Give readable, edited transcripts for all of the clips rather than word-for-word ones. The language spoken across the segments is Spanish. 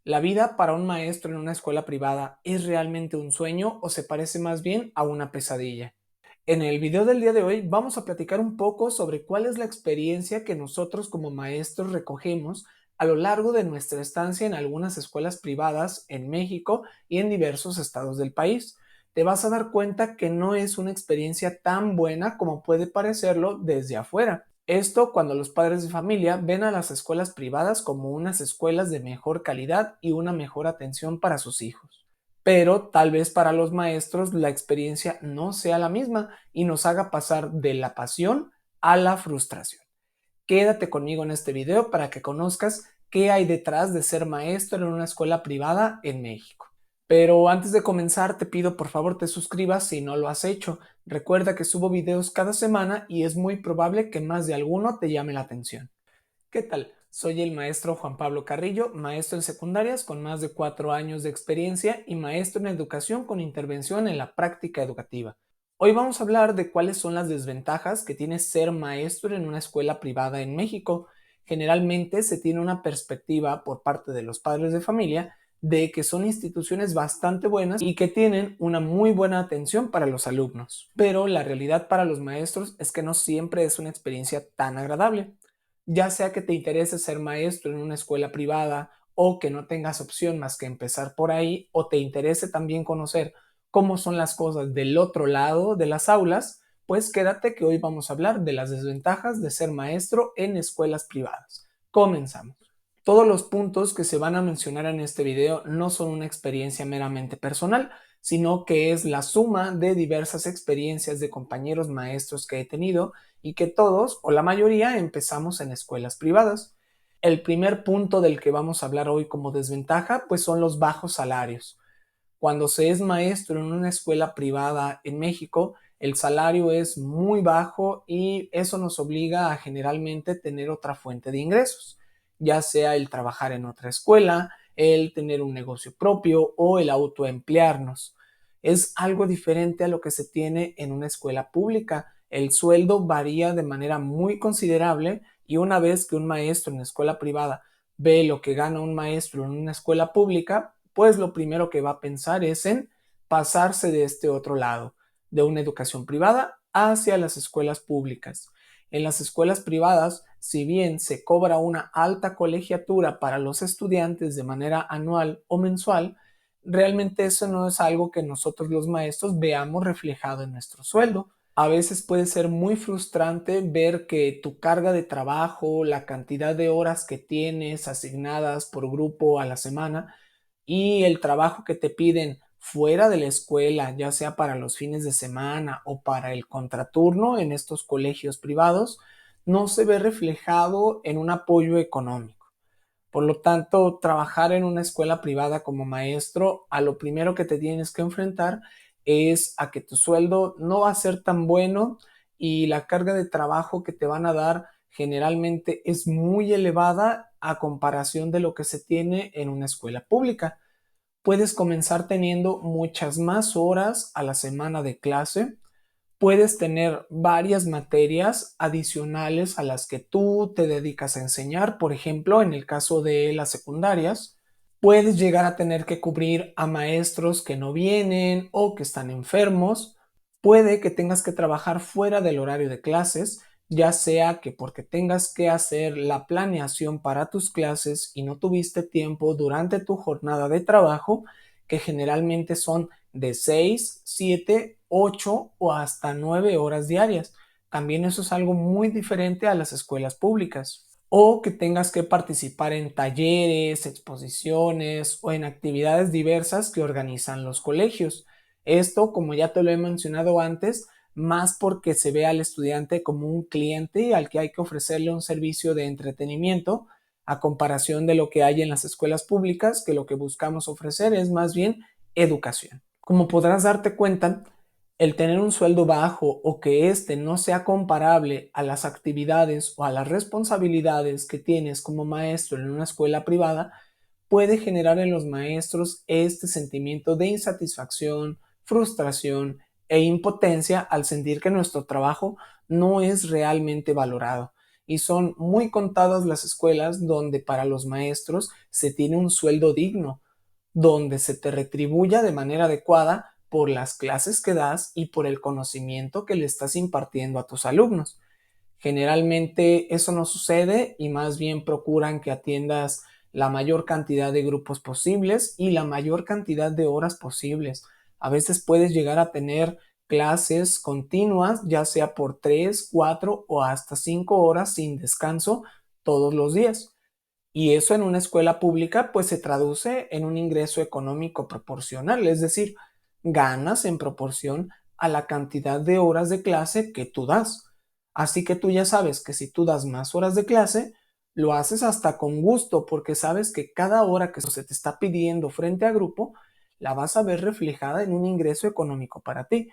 ¿La vida para un maestro en una escuela privada es realmente un sueño o se parece más bien a una pesadilla? En el video del día de hoy vamos a platicar un poco sobre cuál es la experiencia que nosotros como maestros recogemos a lo largo de nuestra estancia en algunas escuelas privadas en México y en diversos estados del país. Te vas a dar cuenta que no es una experiencia tan buena como puede parecerlo desde afuera. Esto cuando los padres de familia ven a las escuelas privadas como unas escuelas de mejor calidad y una mejor atención para sus hijos. Pero tal vez para los maestros la experiencia no sea la misma y nos haga pasar de la pasión a la frustración. Quédate conmigo en este video para que conozcas qué hay detrás de ser maestro en una escuela privada en México. Pero antes de comenzar, te pido por favor te suscribas si no lo has hecho. Recuerda que subo videos cada semana y es muy probable que más de alguno te llame la atención. ¿Qué tal? Soy el maestro Juan Pablo Carrillo, maestro en secundarias con más de 4 años de experiencia y maestro en educación con intervención en la práctica educativa. Hoy vamos a hablar de cuáles son las desventajas que tiene ser maestro en una escuela privada en México. Generalmente se tiene una perspectiva por parte de los padres de familia de que son instituciones bastante buenas y que tienen una muy buena atención para los alumnos. Pero la realidad para los maestros es que no siempre es una experiencia tan agradable. Ya sea que te interese ser maestro en una escuela privada o que no tengas opción más que empezar por ahí, o te interese también conocer cómo son las cosas del otro lado de las aulas, pues quédate que hoy vamos a hablar de las desventajas de ser maestro en escuelas privadas. Comenzamos. Todos los puntos que se van a mencionar en este video no son una experiencia meramente personal, sino que es la suma de diversas experiencias de compañeros maestros que he tenido y que todos o la mayoría empezamos en escuelas privadas. El primer punto del que vamos a hablar hoy como desventaja pues son los bajos salarios. Cuando se es maestro en una escuela privada en México, el salario es muy bajo y eso nos obliga a generalmente tener otra fuente de ingresos, ya sea el trabajar en otra escuela, el tener un negocio propio o el autoemplearnos. Es algo diferente a lo que se tiene en una escuela pública. El sueldo varía de manera muy considerable y una vez que un maestro en escuela privada ve lo que gana un maestro en una escuela pública, pues lo primero que va a pensar es en pasarse de este otro lado, de una educación privada hacia las escuelas públicas. En las escuelas privadas, si bien se cobra una alta colegiatura para los estudiantes de manera anual o mensual, realmente eso no es algo que nosotros los maestros veamos reflejado en nuestro sueldo. A veces puede ser muy frustrante ver que tu carga de trabajo, la cantidad de horas que tienes asignadas por grupo a la semana y el trabajo que te piden fuera de la escuela, ya sea para los fines de semana o para el contraturno en estos colegios privados, no se ve reflejado en un apoyo económico. Por lo tanto, trabajar en una escuela privada como maestro, a lo primero que te tienes que enfrentar es a que tu sueldo no va a ser tan bueno y la carga de trabajo que te van a dar generalmente es muy elevada a comparación de lo que se tiene en una escuela pública. Puedes comenzar teniendo muchas más horas a la semana de clase. Puedes tener varias materias adicionales a las que tú te dedicas a enseñar, por ejemplo, en el caso de las secundarias. Puedes llegar a tener que cubrir a maestros que no vienen o que están enfermos. Puede que tengas que trabajar fuera del horario de clases, ya sea que porque tengas que hacer la planeación para tus clases y no tuviste tiempo durante tu jornada de trabajo, que generalmente son de 6, 7, 8 o hasta 9 horas diarias. También eso es algo muy diferente a las escuelas públicas. O que tengas que participar en talleres, exposiciones o en actividades diversas que organizan los colegios. Esto, como ya te lo he mencionado antes, más porque se ve al estudiante como un cliente al que hay que ofrecerle un servicio de entretenimiento, a comparación de lo que hay en las escuelas públicas, que lo que buscamos ofrecer es más bien educación. Como podrás darte cuenta, el tener un sueldo bajo o que éste no sea comparable a las actividades o a las responsabilidades que tienes como maestro en una escuela privada puede generar en los maestros este sentimiento de insatisfacción, frustración e impotencia al sentir que nuestro trabajo no es realmente valorado. y son muy contadas las escuelas donde para los maestros se tiene un sueldo digno, donde se te retribuya de manera adecuada por las clases que das y por el conocimiento que le estás impartiendo a tus alumnos. Generalmente eso no sucede y más bien procuran que atiendas la mayor cantidad de grupos posibles y la mayor cantidad de horas posibles. A veces puedes llegar a tener clases continuas, ya sea por 3, 4 o hasta 5 horas sin descanso todos los días. Y eso en una escuela pública pues se traduce en un ingreso económico proporcional, es decir, ganas en proporción a la cantidad de horas de clase que tú das. Así que tú ya sabes que si tú das más horas de clase, lo haces hasta con gusto porque sabes que cada hora que se te está pidiendo frente a grupo, la vas a ver reflejada en un ingreso económico para ti,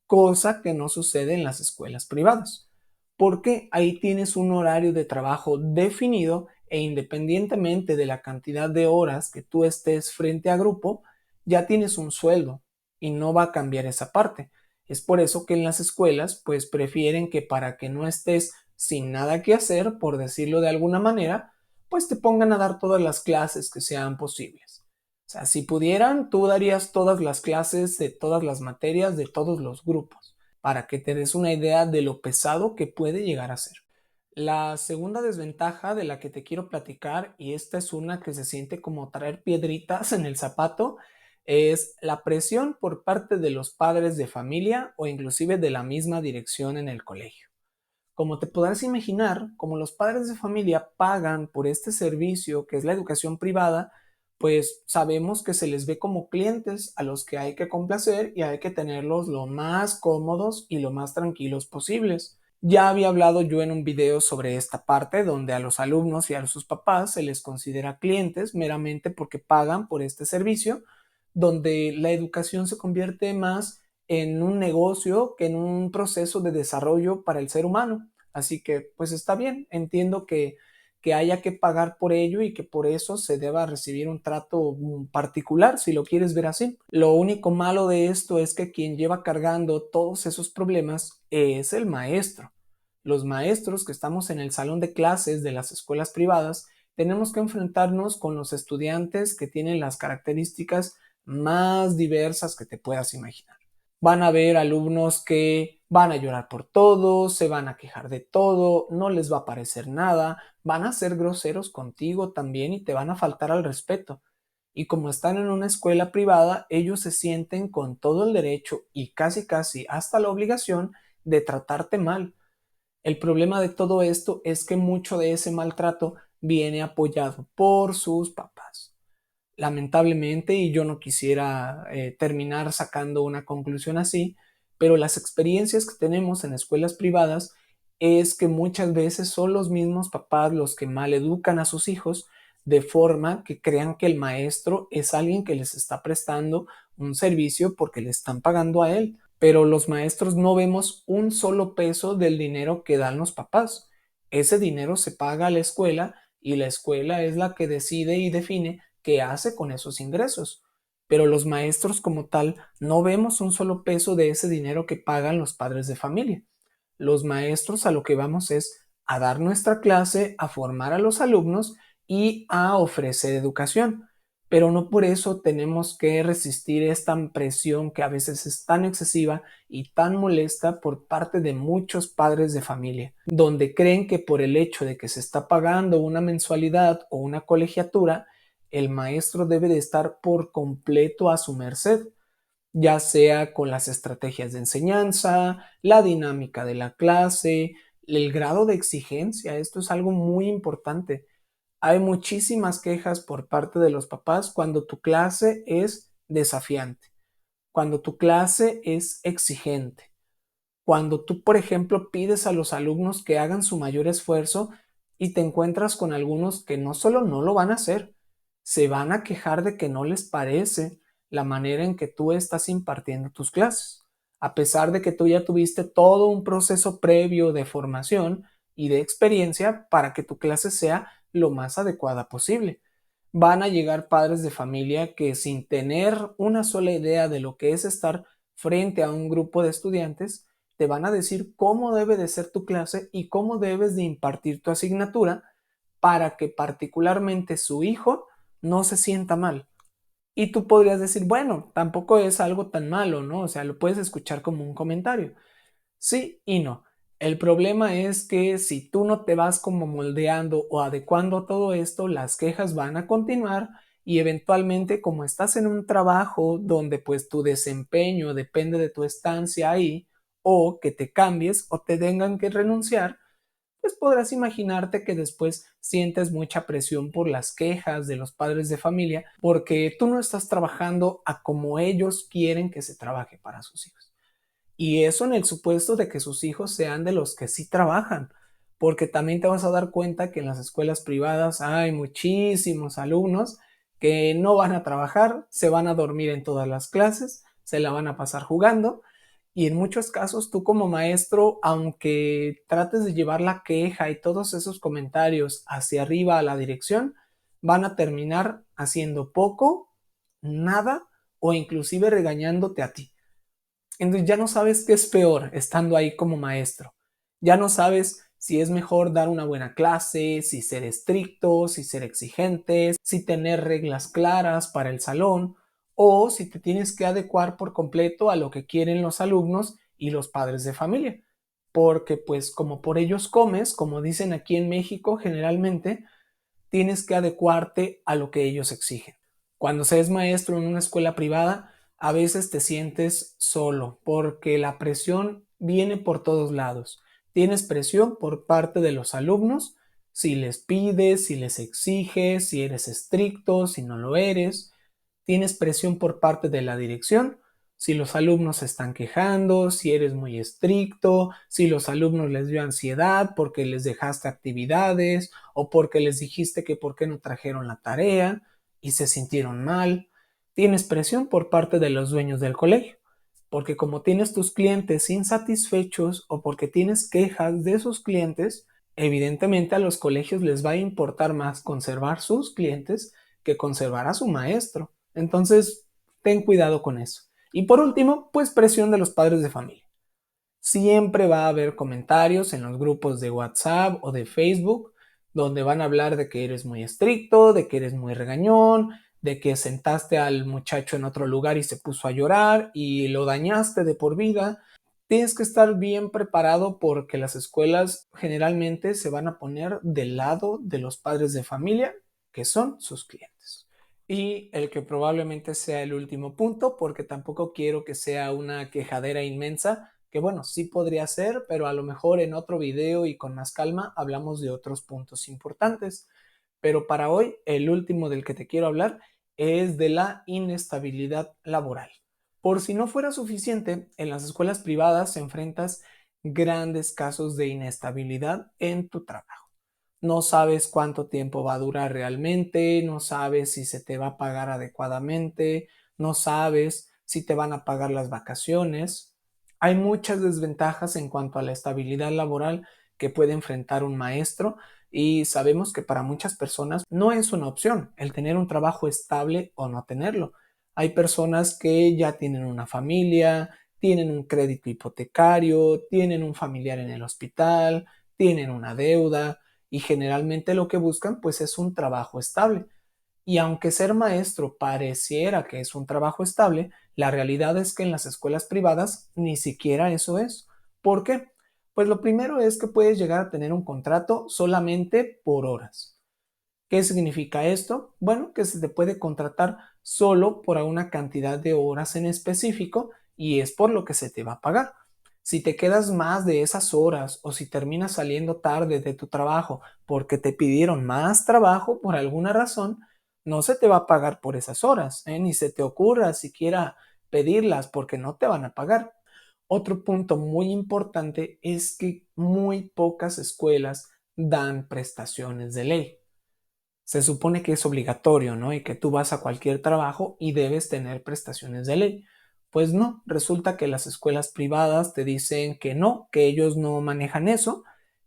cosa que no sucede en las escuelas privadas, porque ahí tienes un horario de trabajo definido e independientemente de la cantidad de horas que tú estés frente a grupo, ya tienes un sueldo y no va a cambiar esa parte. Es por eso que en las escuelas pues prefieren que para que no estés sin nada que hacer, por decirlo de alguna manera, pues te pongan a dar todas las clases que sean posibles. O sea, si pudieran, tú darías todas las clases de todas las materias de todos los grupos, para que te des una idea de lo pesado que puede llegar a ser. La segunda desventaja de la que te quiero platicar, y esta es una que se siente como traer piedritas en el zapato, es la presión por parte de los padres de familia o inclusive de la misma dirección en el colegio. Como te podrás imaginar, como los padres de familia pagan por este servicio que es la educación privada, pues sabemos que se les ve como clientes a los que hay que complacer y hay que tenerlos lo más cómodos y lo más tranquilos posibles. Ya había hablado yo en un video sobre esta parte donde a los alumnos y a sus papás se les considera clientes meramente porque pagan por este servicio, donde la educación se convierte más en un negocio que en un proceso de desarrollo para el ser humano. Así que, pues está bien, entiendo que haya que pagar por ello y que por eso se deba recibir un trato particular, si lo quieres ver así. Lo único malo de esto es que quien lleva cargando todos esos problemas es el maestro. Los maestros que estamos en el salón de clases de las escuelas privadas tenemos que enfrentarnos con los estudiantes que tienen las características más diversas que te puedas imaginar. Van a haber alumnos que van a llorar por todo, se van a quejar de todo, no les va a parecer nada, van a ser groseros contigo también y te van a faltar al respeto. Y como están en una escuela privada, ellos se sienten con todo el derecho y casi casi hasta la obligación de tratarte mal. El problema de todo esto es que mucho de ese maltrato viene apoyado por sus papás. Lamentablemente, y yo no quisiera terminar sacando una conclusión así, pero las experiencias que tenemos en escuelas privadas es que muchas veces son los mismos papás los que mal educan a sus hijos de forma que crean que el maestro es alguien que les está prestando un servicio porque le están pagando a él. Pero los maestros no vemos un solo peso del dinero que dan los papás. Ese dinero se paga a la escuela y la escuela es la que decide y define qué hace con esos ingresos. Pero los maestros como tal no vemos un solo peso de ese dinero que pagan los padres de familia. Los maestros a lo que vamos es a dar nuestra clase, a formar a los alumnos y a ofrecer educación. Pero no por eso tenemos que resistir esta presión que a veces es tan excesiva y tan molesta por parte de muchos padres de familia, donde creen que por el hecho de que se está pagando una mensualidad o una colegiatura, el maestro debe de estar por completo a su merced, ya sea con las estrategias de enseñanza, la dinámica de la clase, el grado de exigencia. Esto es algo muy importante. Hay muchísimas quejas por parte de los papás cuando tu clase es desafiante, cuando tu clase es exigente, cuando tú, por ejemplo, pides a los alumnos que hagan su mayor esfuerzo y te encuentras con algunos que no solo no lo van a hacer, se van a quejar de que no les parece la manera en que tú estás impartiendo tus clases, a pesar de que tú ya tuviste todo un proceso previo de formación y de experiencia para que tu clase sea lo más adecuada posible. Van a llegar padres de familia que sin tener una sola idea de lo que es estar frente a un grupo de estudiantes, te van a decir cómo debe de ser tu clase y cómo debes de impartir tu asignatura para que particularmente su hijo no se sienta mal. Y tú podrías decir, bueno, tampoco es algo tan malo, ¿no? O sea, lo puedes escuchar como un comentario. Sí y no. El problema es que si tú no te vas como moldeando o adecuando a todo esto, las quejas van a continuar y eventualmente como estás en un trabajo donde pues tu desempeño depende de tu estancia ahí o que te cambies o te tengan que renunciar, pues podrás imaginarte que después sientes mucha presión por las quejas de los padres de familia porque tú no estás trabajando a como ellos quieren que se trabaje para sus hijos. Y eso en el supuesto de que sus hijos sean de los que sí trabajan, porque también te vas a dar cuenta que en las escuelas privadas hay muchísimos alumnos que no van a trabajar, se van a dormir en todas las clases, se la van a pasar jugando y en muchos casos tú como maestro, aunque trates de llevar la queja y todos esos comentarios hacia arriba a la dirección, van a terminar haciendo poco, nada o inclusive regañándote a ti. Entonces ya no sabes qué es peor estando ahí como maestro. Ya no sabes si es mejor dar una buena clase, si ser estricto, si ser exigente, si tener reglas claras para el salón o si te tienes que adecuar por completo a lo que quieren los alumnos y los padres de familia. Porque pues como por ellos comes, como dicen aquí en México generalmente, tienes que adecuarte a lo que ellos exigen. Cuando se es maestro en una escuela privada, a veces te sientes solo porque la presión viene por todos lados. Tienes presión por parte de los alumnos, si les pides, si les exiges, si eres estricto, si no lo eres. Tienes presión por parte de la dirección, si los alumnos se están quejando, si eres muy estricto, si los alumnos les dio ansiedad porque les dejaste actividades o porque les dijiste que por qué no trajeron la tarea y se sintieron mal. Tienes presión por parte de los dueños del colegio, porque como tienes tus clientes insatisfechos o porque tienes quejas de sus clientes, evidentemente a los colegios les va a importar más conservar sus clientes que conservar a su maestro. Entonces, ten cuidado con eso. Y por último, pues presión de los padres de familia. Siempre va a haber comentarios en los grupos de WhatsApp o de Facebook donde van a hablar de que eres muy estricto, de que eres muy regañón, de que sentaste al muchacho en otro lugar y se puso a llorar y lo dañaste de por vida. Tienes que estar bien preparado porque las escuelas generalmente se van a poner del lado de los padres de familia, que son sus clientes. Y el que probablemente sea el último punto, porque tampoco quiero que sea una quejadera inmensa, que bueno, sí podría ser, pero a lo mejor en otro video y con más calma hablamos de otros puntos importantes. Pero para hoy, el último del que te quiero hablar es de la inestabilidad laboral. Por si no fuera suficiente, en las escuelas privadas enfrentas grandes casos de inestabilidad en tu trabajo. No sabes cuánto tiempo va a durar realmente, no sabes si se te va a pagar adecuadamente, no sabes si te van a pagar las vacaciones. Hay muchas desventajas en cuanto a la estabilidad laboral que puede enfrentar un maestro y sabemos que para muchas personas no es una opción el tener un trabajo estable o no tenerlo. Hay personas que ya tienen una familia, tienen un crédito hipotecario, tienen un familiar en el hospital, tienen una deuda y generalmente lo que buscan pues es un trabajo estable. Y aunque ser maestro pareciera que es un trabajo estable, la realidad es que en las escuelas privadas ni siquiera eso es. ¿Por qué? Pues lo primero es que puedes llegar a tener un contrato solamente por horas. ¿Qué significa esto? Bueno, que se te puede contratar solo por una cantidad de horas en específico y es por lo que se te va a pagar. Si te quedas más de esas horas o si terminas saliendo tarde de tu trabajo porque te pidieron más trabajo por alguna razón, no se te va a pagar por esas horas, ni se te ocurra siquiera pedirlas porque no te van a pagar. Otro punto muy importante es que muy pocas escuelas dan prestaciones de ley. Se supone que es obligatorio, ¿no? Y que tú vas a cualquier trabajo y debes tener prestaciones de ley. Pues no, resulta que las escuelas privadas te dicen que no, que ellos no manejan eso,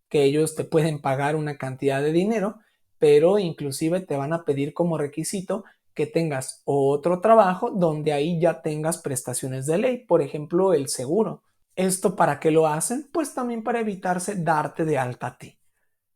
que ellos te pueden pagar una cantidad de dinero, pero inclusive te van a pedir como requisito que tengas otro trabajo donde ahí ya tengas prestaciones de ley, por ejemplo, el seguro. ¿Esto para qué lo hacen? Pues también para evitarse darte de alta a ti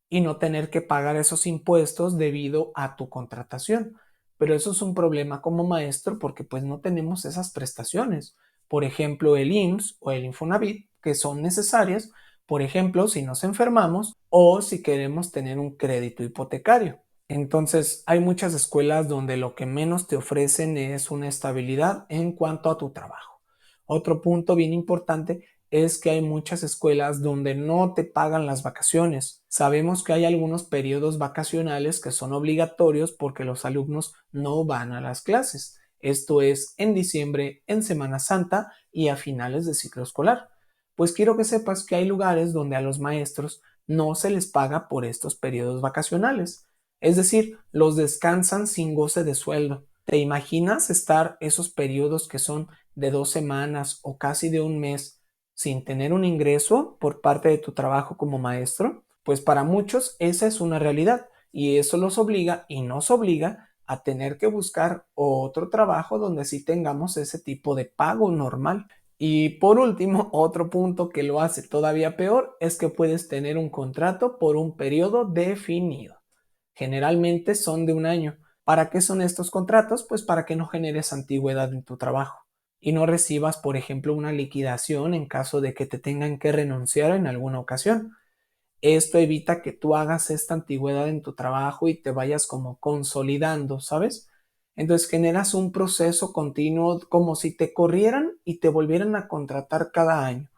y no tener que pagar esos impuestos debido a tu contratación. Pero eso es un problema como maestro porque pues no tenemos esas prestaciones. Por ejemplo, el IMSS o el Infonavit, que son necesarias, por ejemplo, si nos enfermamos o si queremos tener un crédito hipotecario. Entonces, hay muchas escuelas donde lo que menos te ofrecen es una estabilidad en cuanto a tu trabajo. Otro punto bien importante es que hay muchas escuelas donde no te pagan las vacaciones. Sabemos que hay algunos periodos vacacionales que son obligatorios porque los alumnos no van a las clases. Esto es en diciembre, en Semana Santa y a finales de ciclo escolar. Pues quiero que sepas que hay lugares donde a los maestros no se les paga por estos periodos vacacionales. Es decir, los descansan sin goce de sueldo. ¿Te imaginas estar esos periodos que son de 2 semanas o casi de un mes sin tener un ingreso por parte de tu trabajo como maestro? Pues para muchos esa es una realidad y eso los obliga y nos obliga a tener que buscar otro trabajo donde sí tengamos ese tipo de pago normal. Y por último, otro punto que lo hace todavía peor es que puedes tener un contrato por un periodo definido. Generalmente son de un año. ¿Para qué son estos contratos? Pues para que no generes antigüedad en tu trabajo y no recibas, por ejemplo, una liquidación en caso de que te tengan que renunciar en alguna ocasión. Esto evita que tú hagas esta antigüedad en tu trabajo y te vayas como consolidando, ¿sabes? Entonces generas un proceso continuo como si te corrieran y te volvieran a contratar cada año,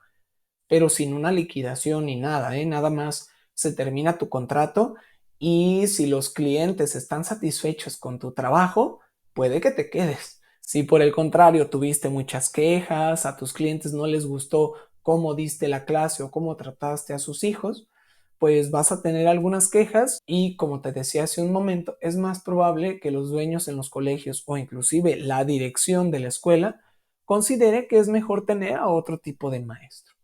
pero sin una liquidación ni nada, ¿eh? Nada más se termina tu contrato y si los clientes están satisfechos con tu trabajo, puede que te quedes. Si por el contrario tuviste muchas quejas, a tus clientes no les gustó cómo diste la clase o cómo trataste a sus hijos, pues vas a tener algunas quejas y como te decía hace un momento, es más probable que los dueños en los colegios o inclusive la dirección de la escuela considere que es mejor tener a otro tipo de maestro,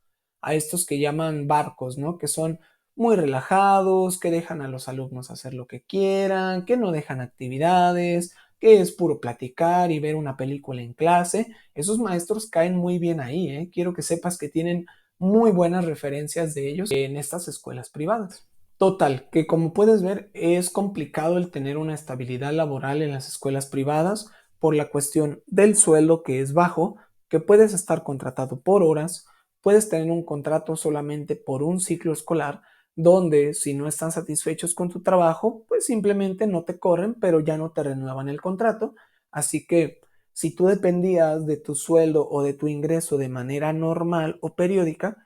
a estos que llaman barcos, ¿no? Que son muy relajados, que dejan a los alumnos hacer lo que quieran, que no dejan actividades, que es puro platicar y ver una película en clase. Esos maestros caen muy bien ahí, ¿eh? Quiero que sepas que tienen muy buenas referencias de ellos en estas escuelas privadas. Total, que como puedes ver es complicado el tener una estabilidad laboral en las escuelas privadas por la cuestión del sueldo que es bajo, que puedes estar contratado por horas, puedes tener un contrato solamente por un ciclo escolar, donde si no están satisfechos con tu trabajo, pues simplemente no te corren, pero ya no te renuevan el contrato. Así que si tú dependías de tu sueldo o de tu ingreso de manera normal o periódica,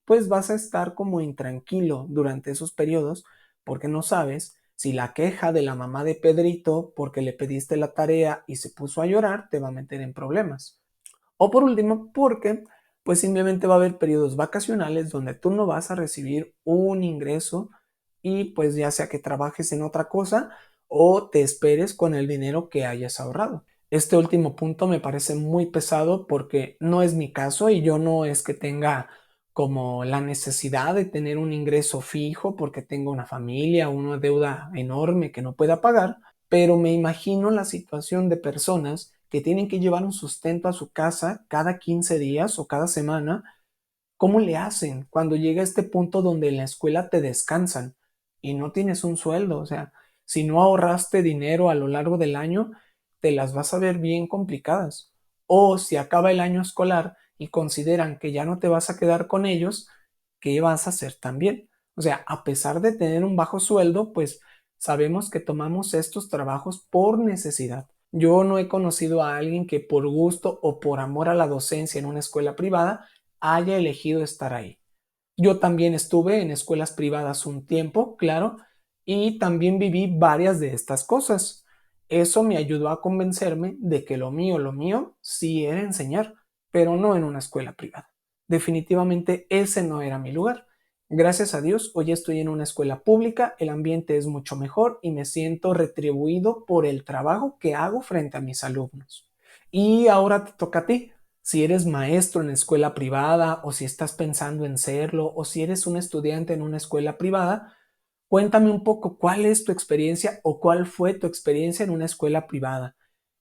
pues vas a estar como intranquilo durante esos periodos porque no sabes si la queja de la mamá de Pedrito porque le pediste la tarea y se puso a llorar te va a meter en problemas. O por último, porque pues simplemente va a haber periodos vacacionales donde tú no vas a recibir un ingreso y pues ya sea que trabajes en otra cosa o te esperes con el dinero que hayas ahorrado. Este último punto me parece muy pesado porque no es mi caso y yo no es que tenga como la necesidad de tener un ingreso fijo porque tengo una familia, una deuda enorme que no pueda pagar, pero me imagino la situación de personas que tienen que llevar un sustento a su casa cada 15 días o cada semana. ¿Cómo le hacen cuando llega este punto donde en la escuela te descansan y no tienes un sueldo? O sea, si no ahorraste dinero a lo largo del año, te las vas a ver bien complicadas. O si acaba el año escolar y consideran que ya no te vas a quedar con ellos, ¿qué vas a hacer también? O sea, a pesar de tener un bajo sueldo, pues sabemos que tomamos estos trabajos por necesidad. Yo no he conocido a alguien que por gusto o por amor a la docencia en una escuela privada haya elegido estar ahí. Yo también estuve en escuelas privadas un tiempo, claro, y también viví varias de estas cosas. Eso me ayudó a convencerme de que lo mío sí era enseñar, pero no en una escuela privada. Definitivamente ese no era mi lugar. Gracias a Dios, hoy estoy en una escuela pública, el ambiente es mucho mejor y me siento retribuido por el trabajo que hago frente a mis alumnos. Y ahora te toca a ti. Si eres maestro en escuela privada o si estás pensando en serlo o si eres un estudiante en una escuela privada, cuéntame un poco cuál es tu experiencia o cuál fue tu experiencia en una escuela privada.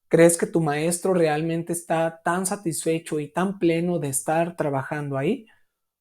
¿Crees que tu maestro realmente está tan satisfecho y tan pleno de estar trabajando ahí?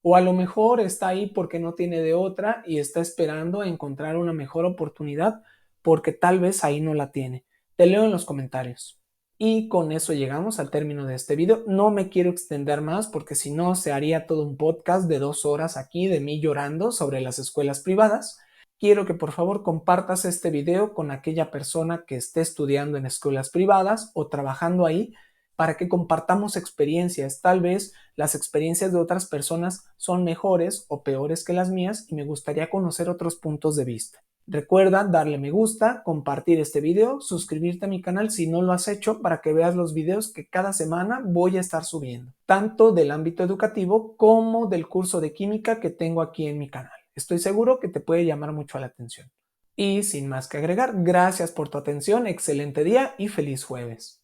O a lo mejor está ahí porque no tiene de otra y está esperando a encontrar una mejor oportunidad porque tal vez ahí no la tiene. Te leo en los comentarios. Y con eso llegamos al término de este video. No me quiero extender más porque si no se haría todo un podcast de 2 horas aquí de mí llorando sobre las escuelas privadas. Quiero que por favor compartas este video con aquella persona que esté estudiando en escuelas privadas o trabajando ahí para que compartamos experiencias. Tal vez las experiencias de otras personas son mejores o peores que las mías y me gustaría conocer otros puntos de vista. Recuerda darle me gusta, compartir este video, suscribirte a mi canal si no lo has hecho para que veas los videos que cada semana voy a estar subiendo, tanto del ámbito educativo como del curso de química que tengo aquí en mi canal. Estoy seguro que te puede llamar mucho la atención. Y sin más que agregar, gracias por tu atención, excelente día y feliz jueves.